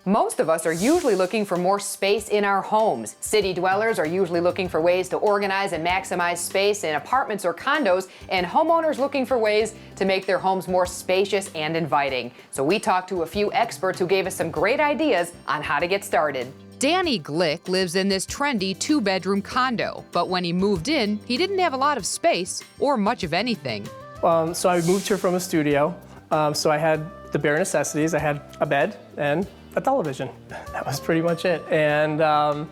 Most of us are usually looking for more space in our homes. City dwellers are usually looking for ways to organize and maximize space in apartments or condos, and homeowners looking for ways to make their homes more spacious and inviting. So we talked to a few experts who gave us some great ideas on how to get started. Danny Glick lives in this trendy 2-bedroom condo, but when he moved in, he didn't have a lot of space or much of anything. So I moved here from a studio, so I had the bare necessities. I had a bed and a television. That was pretty much it. And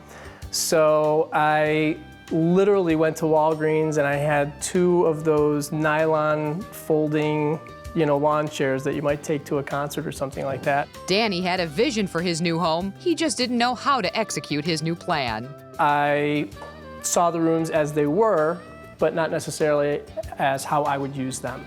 so I literally went to Walgreens and I had 2 of those nylon folding, lawn chairs that you might take to a concert or something like that. Danny had a vision for his new home. He just didn't know how to execute his new plan. I saw the rooms as they were, but not necessarily as how I would use them.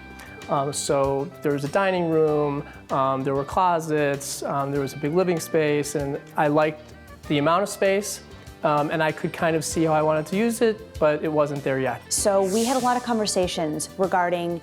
So there was a dining room, there were closets, there was a big living space, and I liked the amount of space, and I could kind of see how I wanted to use it, but it wasn't there yet. So we had a lot of conversations regarding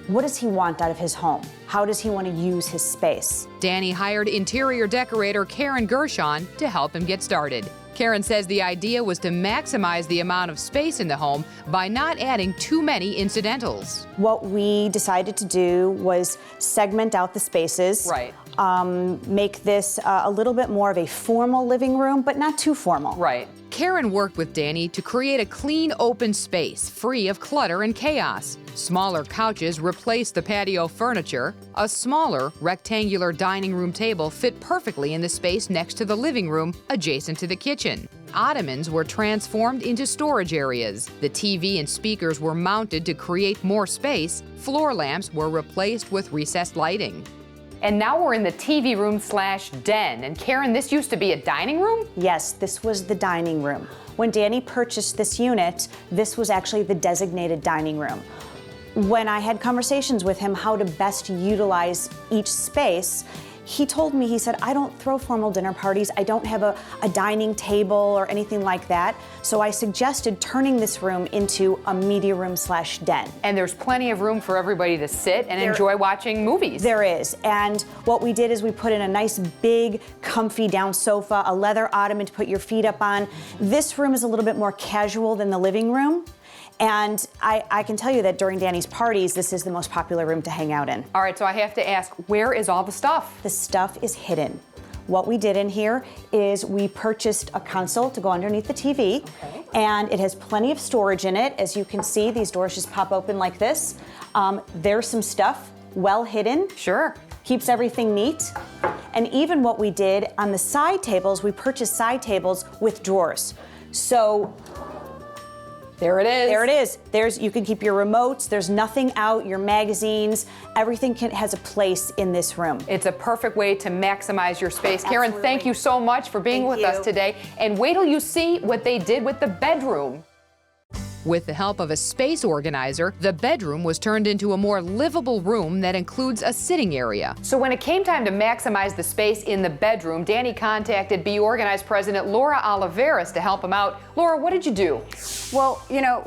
what does he want out of his home? How does he want to use his space? Danny hired interior decorator Karen Gershon to help him get started. Karen says the idea was to maximize the amount of space in the home by not adding too many incidentals. What we decided to do was segment out the spaces. Right. Make this a little bit more of a formal living room, but not too formal. Right. Karen worked with Danny to create a clean, open space, free of clutter and chaos. Smaller couches replaced the patio furniture. A smaller, rectangular dining room table fit perfectly in the space next to the living room, adjacent to the kitchen. Ottomans were transformed into storage areas. The TV and speakers were mounted to create more space. Floor lamps were replaced with recessed lighting. And now we're in the TV room/den. And Karen, this used to be a dining room? Yes, this was the dining room. When Danny purchased this unit, this was actually the designated dining room. When I had conversations with him how to best utilize each space, he told me, he said, I don't throw formal dinner parties. I don't have a dining table or anything like that. So I suggested turning this room into a media room/den. And there's plenty of room for everybody to sit and enjoy watching movies. There is. And what we did is we put in a nice big comfy down sofa, a leather ottoman to put your feet up on. This room is a little bit more casual than the living room. And I can tell you that during Danny's parties, this is the most popular room to hang out in. All right, so I have to ask, where is all the stuff? The stuff is hidden. What we did in here is we purchased a console to go underneath the TV, and it has plenty of storage in it. As you can see, these doors just pop open like this. There's some stuff well hidden. Sure. Keeps everything neat. And even what we did on the side tables, we purchased side tables with drawers. So there it is. There it is. You can keep your remotes. There's nothing out, your magazines. Everything has a place in this room. It's a perfect way to maximize your space. Karen, Absolutely. thank you so much for being with us today. And wait till you see what they did with the bedroom. With the help of a space organizer, the bedroom was turned into a more livable room that includes a sitting area. So when it came time to maximize the space in the bedroom, Danny contacted Be Organized President Laura Oliveras to help him out. Laura, what did you do? Well,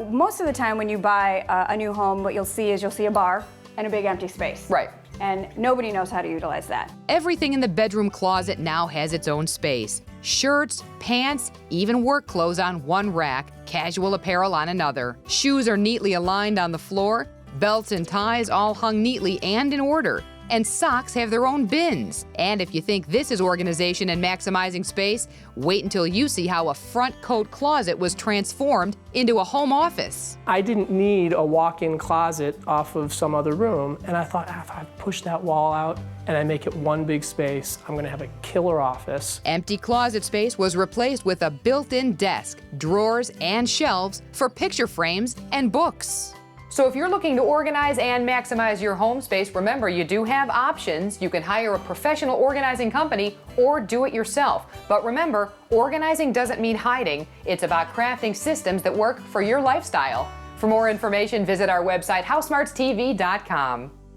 most of the time when you buy a new home, what you'll see a bar and a big empty space. Right. And nobody knows how to utilize that. Everything in the bedroom closet now has its own space. Shirts, pants, even work clothes on one rack, casual apparel on another. Shoes are neatly aligned on the floor, belts and ties all hung neatly and in order. And socks have their own bins. And if you think this is organization and maximizing space, wait until you see how a front coat closet was transformed into a home office. I didn't need a walk-in closet off of some other room, and I thought, if I push that wall out and I make it one big space, I'm gonna have a killer office. Empty closet space was replaced with a built-in desk, drawers, and shelves for picture frames and books. So if you're looking to organize and maximize your home space, remember you do have options. You can hire a professional organizing company or do it yourself. But remember, organizing doesn't mean hiding. It's about crafting systems that work for your lifestyle. For more information, visit our website, HouseSmartsTV.com.